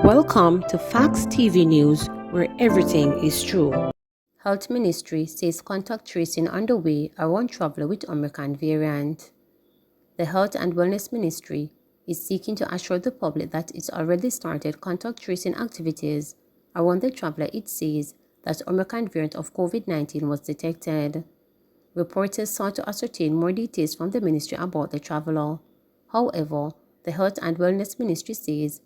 Welcome to Facts TV News, where everything is true. Health Ministry says contact tracing underway around traveler with Omicron variant. The Health and Wellness Ministry is seeking to assure the public that it's already started contact tracing activities around the traveler it says that Omicron variant of COVID-19 was detected. Reporters sought to ascertain more details from the ministry about the traveler. However, the Health and Wellness Ministry says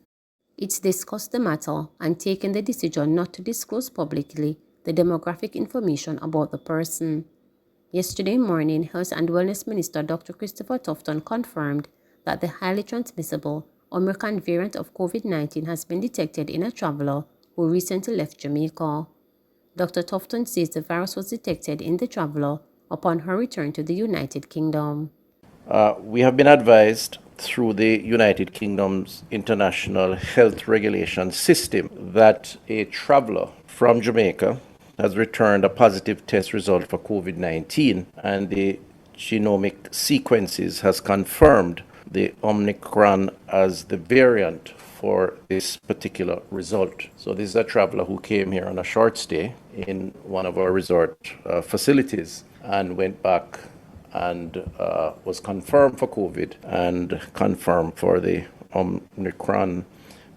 it's discussed the matter and taken the decision not to disclose publicly the demographic information about the person. Yesterday morning, Health and Wellness Minister Dr. Christopher Tufton confirmed that the highly transmissible Omicron variant of COVID-19 has been detected in a traveler who recently left Jamaica. Dr. Tufton says the virus was detected in the traveler upon her return to the United Kingdom. We have been advised through the United Kingdom's international health regulation system that a traveler from Jamaica has returned a positive test result for COVID-19, and the genomic sequences has confirmed the Omicron as the variant for this particular result. So this is a traveler who came here on a short stay in one of our resort facilities and went back and was confirmed for COVID and confirmed for the Omicron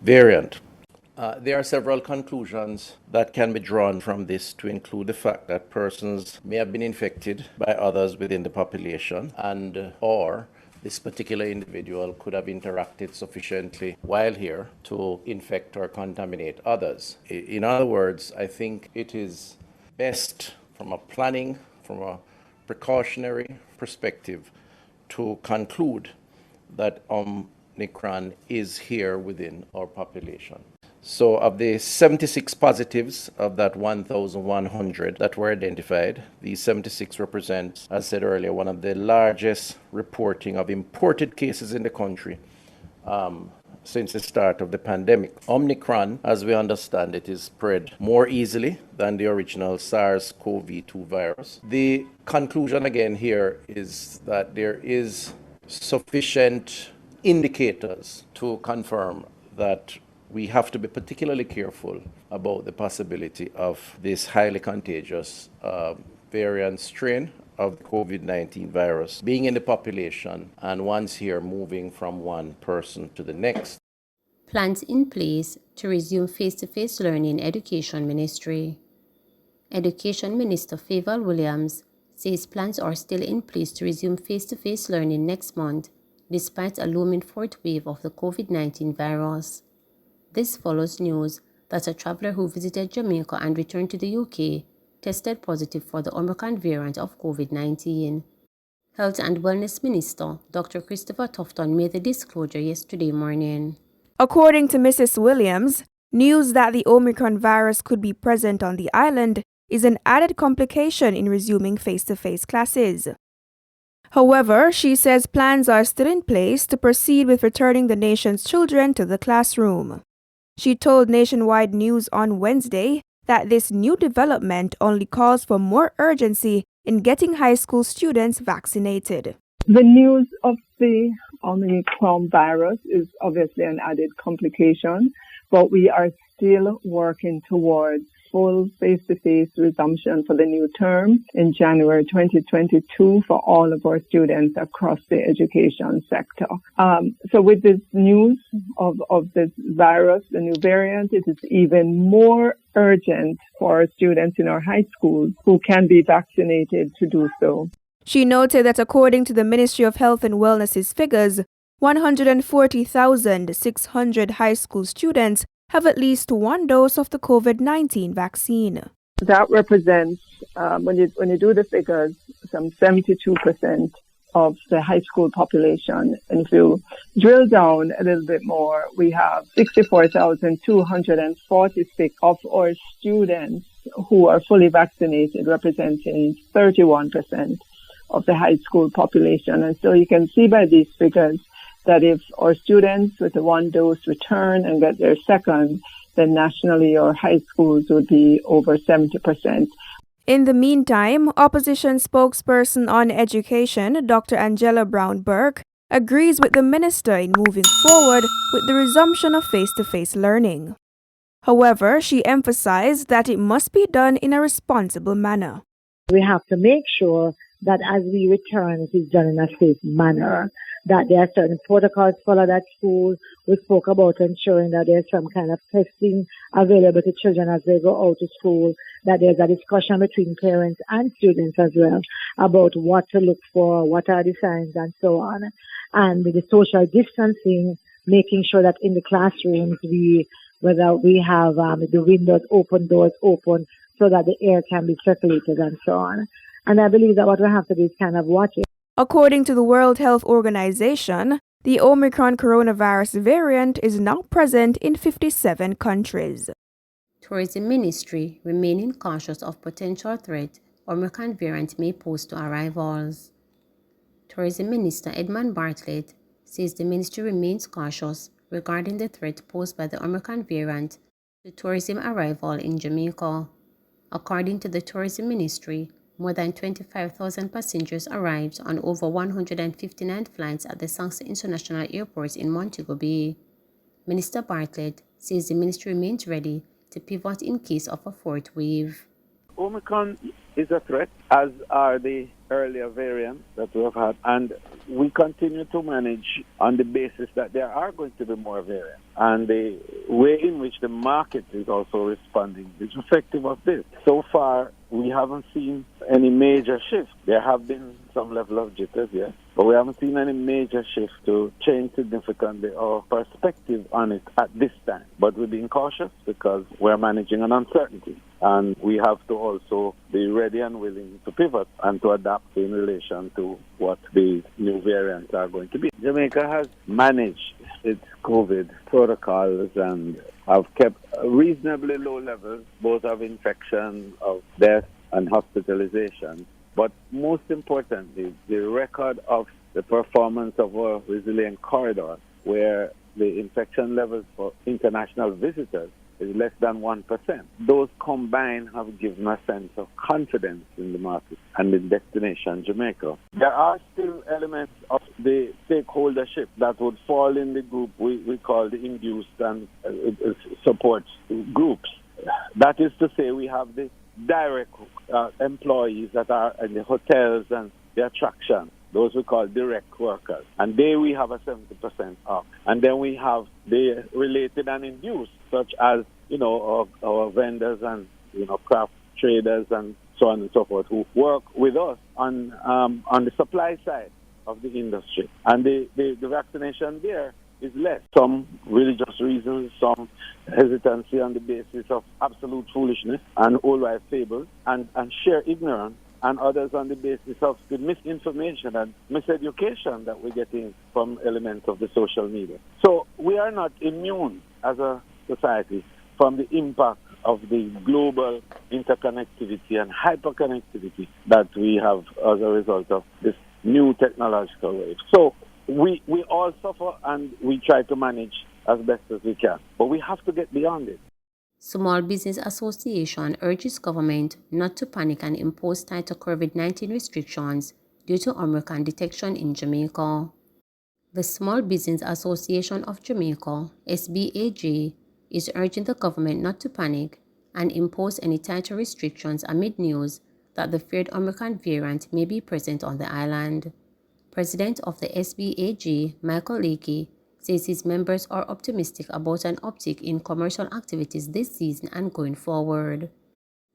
variant. There are several conclusions that can be drawn from this, to include the fact that persons may have been infected by others within the population, and or this particular individual could have interacted sufficiently while here to infect or contaminate others. In other words, I think it is best from a planning, from a precautionary perspective, to conclude that Omicron is here within our population. So of the 76 positives of that 1,100 that were identified, these 76 represent, as said earlier, one of the largest reporting of imported cases in the country since the start of the pandemic. Omicron, as we understand it, is spread more easily than the original SARS-CoV-2 virus. The conclusion again here is that there is sufficient indicators to confirm that we have to be particularly careful about the possibility of this highly contagious variant strain of the COVID-19 virus being in the population, and once here moving from one person to the next. Plans in place to resume face-to-face learning, Education Ministry. Education Minister Favour Williams says plans are still in place to resume face-to-face learning next month, despite a looming fourth wave of the COVID-19 virus. This follows news that a traveller who visited Jamaica and returned to the UK tested positive for the Omicron variant of COVID-19. Health and Wellness Minister Dr. Christopher Tufton made the disclosure yesterday morning. According to Mrs. Williams, news that the Omicron virus could be present on the island is an added complication in resuming face-to-face classes. However, she says plans are still in place to proceed with returning the nation's children to the classroom. She told Nationwide News on Wednesday that this new development only calls for more urgency in getting high school students vaccinated. The news of the Omicron virus is obviously an added complication, but we are still working towards full face-to-face resumption for the new term in January 2022 for all of our students across the education sector. So with this news of this virus, the new variant, it is even more urgent for our students in our high schools who can be vaccinated to do so. She noted that according to the Ministry of Health and Wellness's figures, 140,600 high school students have at least one dose of the COVID-19 vaccine. That represents, when you do the figures, some 72% of the high school population. And if you drill down a little bit more, we have 64,246 of our students who are fully vaccinated, representing 31% of the high school population. And so you can see by these figures that if our students with the one dose return and get their second, then nationally our high schools would be over 70%. In the meantime, opposition spokesperson on education, Dr. Angela Brown Burke, agrees with the minister in moving forward with the resumption of face-to-face learning. However, she emphasized that it must be done in a responsible manner. We have to make sure that as we return, it is done in a safe manner, that there are certain protocols followed at school. We spoke about ensuring that there's some kind of testing available to children as they go out to school, that there's a discussion between parents and students as well about what to look for, what are the signs, and so on. And the social distancing, making sure that in the classrooms, whether we have the windows open, doors open, so that the air can be circulated and so on. And I believe that what we have to do is kind of watch it. According to the World Health Organization, the Omicron coronavirus variant is now present in 57 countries. Tourism Ministry remaining cautious of potential threat Omicron variant may pose to arrivals. Tourism Minister Edmund Bartlett says the ministry remains cautious regarding the threat posed by the Omicron variant to tourism arrival in Jamaica. According to the Tourism Ministry, more than 25,000 passengers arrived on over 159 flights at the Sangster International Airport in Montego Bay. Minister Bartlett says the ministry remains ready to pivot in case of a fourth wave. Omicron is a threat, as are the earlier variants that we have had, and we continue to manage on the basis that there are going to be more variants. And the way in which the market is also responding is reflective of this. So far, we haven't seen any major shift. There have been some level of jitters, yes, but we haven't seen any major shift to change significantly our perspective on it at this time. But we're being cautious because we're managing an uncertainty, and we have to also be ready and willing to pivot and to adapt in relation to what the new variants are going to be. Jamaica has managed its COVID protocols and have kept reasonably low levels, both of infection, of death, and hospitalization. But most importantly, the record of the performance of our resilient corridor, where the infection levels for international visitors is less than 1%. Those combined have given a sense of confidence in the market and in destination Jamaica. There are still elements of the stakeholdership that would fall in the group we call the induced and support groups. That is to say, we have the direct employees that are in the hotels and the attraction, those we call direct workers. And there we have a 70% off. And then we have the related and induced, such as, our vendors and, craft traders and so on and so forth, who work with us on the supply side of the industry. And the vaccination there is less. Some religious reasons, some hesitancy on the basis of absolute foolishness and old-wife fables and sheer ignorance, and others on the basis of the misinformation and miseducation that we're getting from elements of the social media. So we are not immune as a society from the impact of the global interconnectivity and hyperconnectivity that we have as a result of this new technological wave. So we all suffer and we try to manage as best as we can. But we have to get beyond it. Small Business Association urges government not to panic and impose tighter COVID-19 restrictions due to Omicron detection in Jamaica. The Small Business Association of Jamaica, SBAJ, is urging the government not to panic and impose any tighter restrictions amid news that the feared Omicron variant may be present on the island. President of the SBAJ, Michael Leakey, says his members are optimistic about an uptick in commercial activities this season and going forward.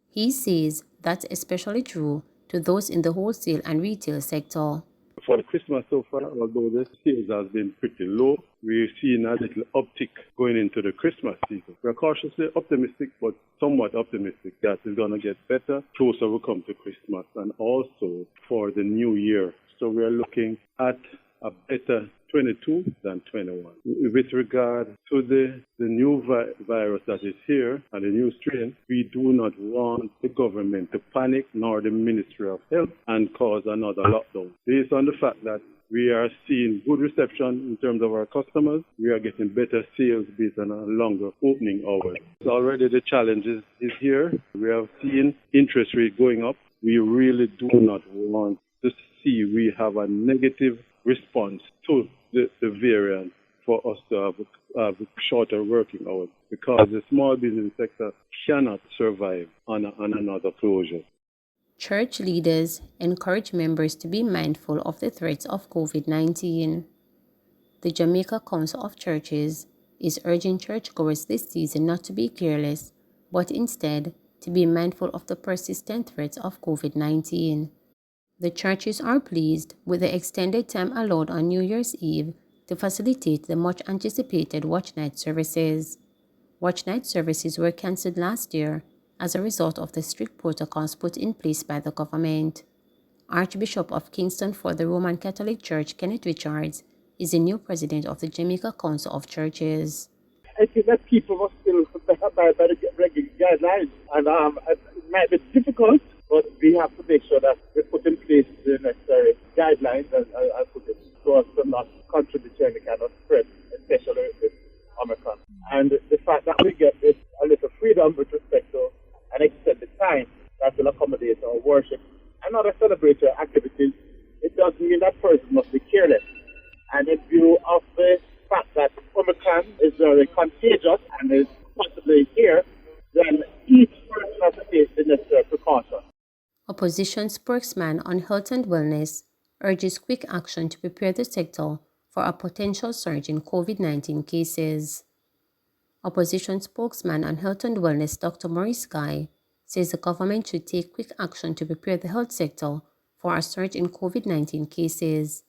He says that's especially true to those in the wholesale and retail sector. For the Christmas so far, although the sales has been pretty low, we're seeing a little uptick going into the Christmas season. We're cautiously optimistic, but somewhat optimistic that it's going to get better closer we come to Christmas and also for the new year. So we're looking at a better 22 than 21. With regard to the new virus that is here and the new strain, we do not want the government to panic nor the Ministry of Health and cause another lockdown. Based on the fact that we are seeing good reception in terms of our customers, we are getting better sales based on a longer opening hours. So already the challenge is here. We have seen interest rate going up. We really do not want to see we have a negative response to the variant for us to have shorter working hours, because the small business sector cannot survive on another closure. Church leaders encourage members to be mindful of the threats of COVID-19. The Jamaica Council of Churches is urging churchgoers this season not to be careless, but instead to be mindful of the persistent threats of COVID-19. The churches are pleased with the extended time allowed on New Year's Eve to facilitate the much-anticipated Watch Night services. Watch Night services were cancelled last year as a result of the strict protocols put in place by the government. Archbishop of Kingston for the Roman Catholic Church, Kenneth Richards, is the new president of the Jamaica Council of Churches. I think that people must still abide by the regular guidelines, and it might be difficult, but we have to make sure that we put in place the necessary guidelines and put it so as to not contribute to any kind of spread, especially with Omicron. And the fact that we get this a little freedom with respect to an extended time that will accommodate our worship and other celebratory activities, it doesn't mean that person must be careless. And in view of the fact that Omicron is very contagious and is possibly here, then each person has to take the necessary precaution. Opposition spokesman on health and wellness urges quick action to prepare the sector for a potential surge in COVID-19 cases. Opposition spokesman on health and wellness Dr. Maurice Guy says the government should take quick action to prepare the health sector for a surge in COVID-19 cases.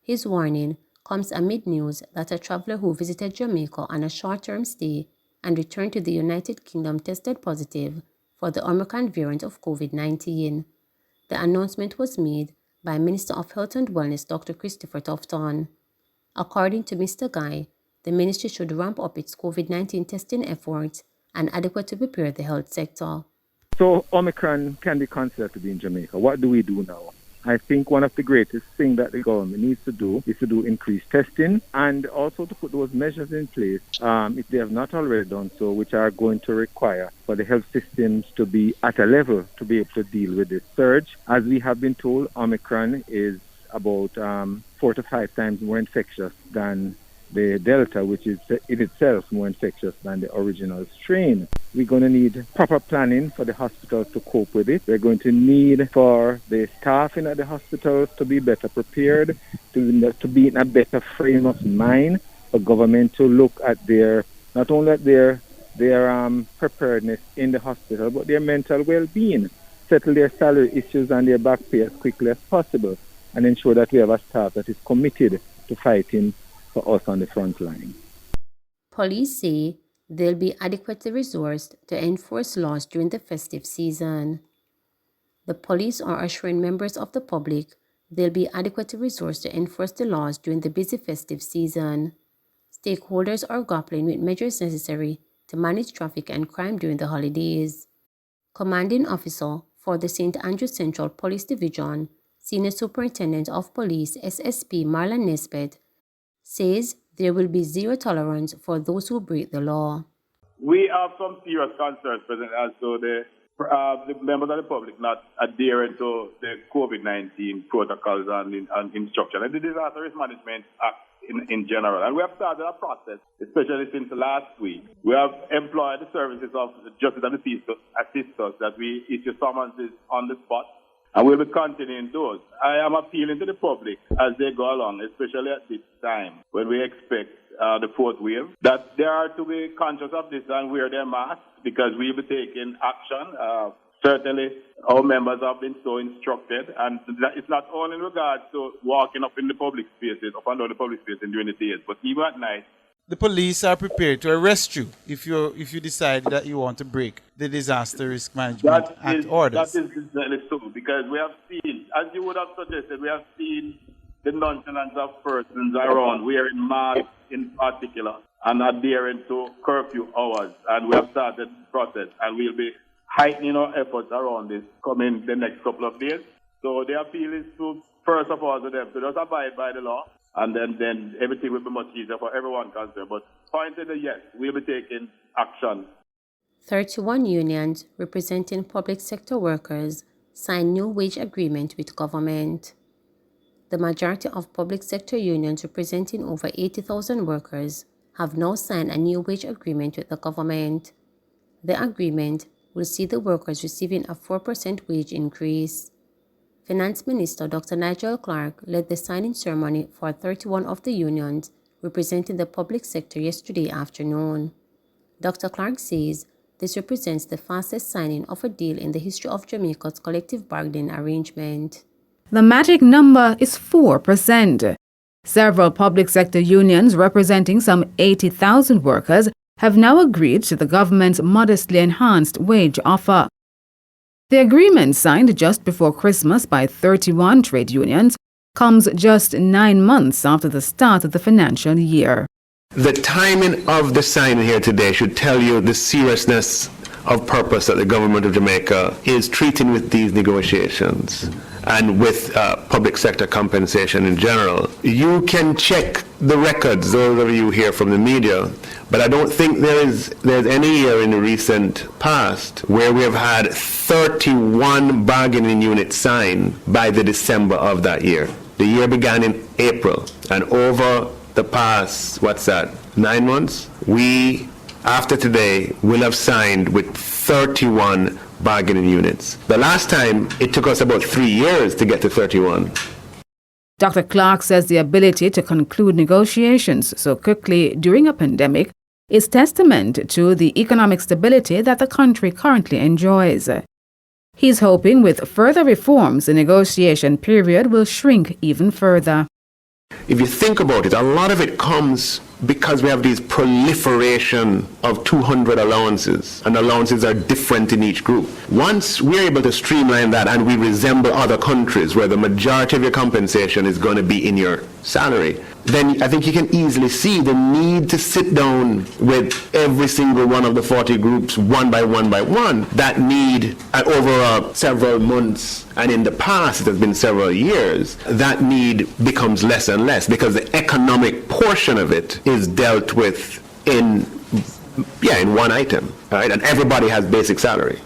His warning comes amid news that a traveler who visited Jamaica on a short-term stay and returned to the United Kingdom tested positive for the Omicron variant of COVID-19. The announcement was made by Minister of Health and Wellness Dr. Christopher Tufton. According to Mr. Guy, the ministry should ramp up its COVID-19 testing efforts and adequately prepare the health sector. So Omicron can be considered to be in Jamaica. What do we do now? I think one of the greatest things that the government needs to do is to do increased testing and also to put those measures in place, if they have not already done so, which are going to require for the health systems to be at a level to be able to deal with this surge. As we have been told, Omicron is about 4 to 5 times more infectious than the Delta, which is in itself more infectious than the original strain. We're going to need proper planning for the hospitals to cope with it. We're going to need for the staffing at the hospitals to be better prepared, to be in a better frame of mind for government to look at their, not only at their preparedness in the hospital, but their mental well-being, settle their salary issues and their back pay as quickly as possible, and ensure that we have a staff that is committed to fighting for us on the front line. Police say they'll be adequately resourced to enforce laws during the festive season. The police are assuring members of the public they'll be adequately resourced to enforce the laws during the busy festive season. Stakeholders are grappling with measures necessary to manage traffic and crime during the holidays. Commanding Officer for the St. Andrews Central Police Division, Senior Superintendent of Police SSP Marlon Nesbitt, says there will be zero tolerance for those who break the law. We have some serious concerns present as to the members of the public not adhering to the COVID-19 protocols and instruction and the Disaster Risk Management Act in general. And we have started a process, especially since last week. We have employed the services of Justice and the Peace to assist us that we issue summonses on the spot. And we'll be continuing those. I am appealing to the public as they go along, especially at this time when we expect the fourth wave, that they are to be conscious of this and wear their masks because we'll be taking action. Certainly, our members have been so instructed, and it's not only in regards to walking up in the public spaces, up and down the public spaces during the days, but even at night. The police are prepared to arrest you if you decide that you want to break the Disaster Risk Management Act orders. That is exactly so, because we have seen, as you would have suggested, we have seen the nonchalance of persons around wearing masks in particular and adhering to curfew hours. And we have started the process, and we'll be heightening our efforts around this coming the next couple of days. So the appeal is to, first of all, to them to just abide by the law. And then everything will be much easier for everyone concerned. But pointed yes, we'll be taking action. 31 unions representing public sector workers signed new wage agreement with government. the majority of public sector unions representing over 80,000 workers have now signed a new wage agreement with the government. The agreement will see the workers receiving a 4% wage increase. Finance Minister Dr. Nigel Clark led the signing ceremony for 31 of the unions representing the public sector yesterday afternoon. Dr. Clark says this represents the fastest signing of a deal in the history of Jamaica's collective bargaining arrangement. The magic number is 4%. Several public sector unions representing some 80,000 workers have now agreed to the government's modestly enhanced wage offer. The agreement, signed just before Christmas by 31 trade unions, comes just 9 months after the start of the financial year. The timing of the signing here today should tell you the seriousness of purpose that the government of Jamaica is treating with these negotiations and with public sector compensation in general. You can check the records, those of you here from the media, but I don't think there's any year in the recent past where we have had 31 bargaining units signed by the December of that year. The year began in April, and over the past, 9 months, we, after today, will have signed with 31 bargaining units. The last time, it took us about 3 years to get to 31. Dr. Clark says the ability to conclude negotiations so quickly during a pandemic is testament to the economic stability that the country currently enjoys. He's hoping with further reforms, the negotiation period will shrink even further. If you think about it, a lot of it comes because we have these proliferation of 200 allowances, and allowances are different in each group. Once we're able to streamline that and we resemble other countries where the majority of your compensation is going to be in your salary, then I think you can easily see the need to sit down with every single one of the 40 groups one by one by one. That need over several months, and in the past it has been several years, that need becomes less and less because the economic portion of it is dealt with in one item, right? And everybody has basic salary.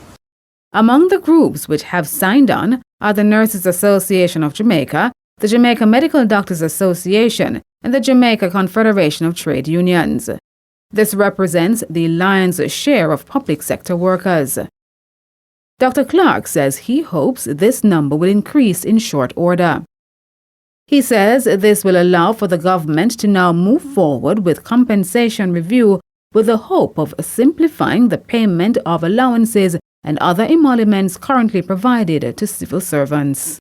Among the groups which have signed on are the Nurses Association of Jamaica, the Jamaica Medical Doctors Association, and the Jamaica Confederation of Trade Unions. This represents the lion's share of public sector workers. Dr. Clark says he hopes this number will increase in short order. He says this will allow for the government to now move forward with compensation review with the hope of simplifying the payment of allowances and other emoluments currently provided to civil servants.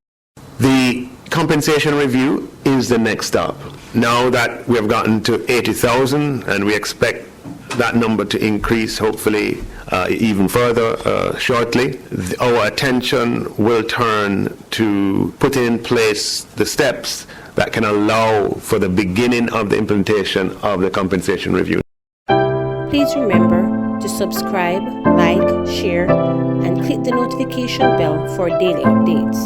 The compensation review is the next stop. Now that we have gotten to 80,000 and we expect that number to increase hopefully even further shortly, our attention will turn to putting in place the steps that can allow for the beginning of the implementation of the compensation review. Please remember to subscribe, like, share, and click the notification bell for daily updates.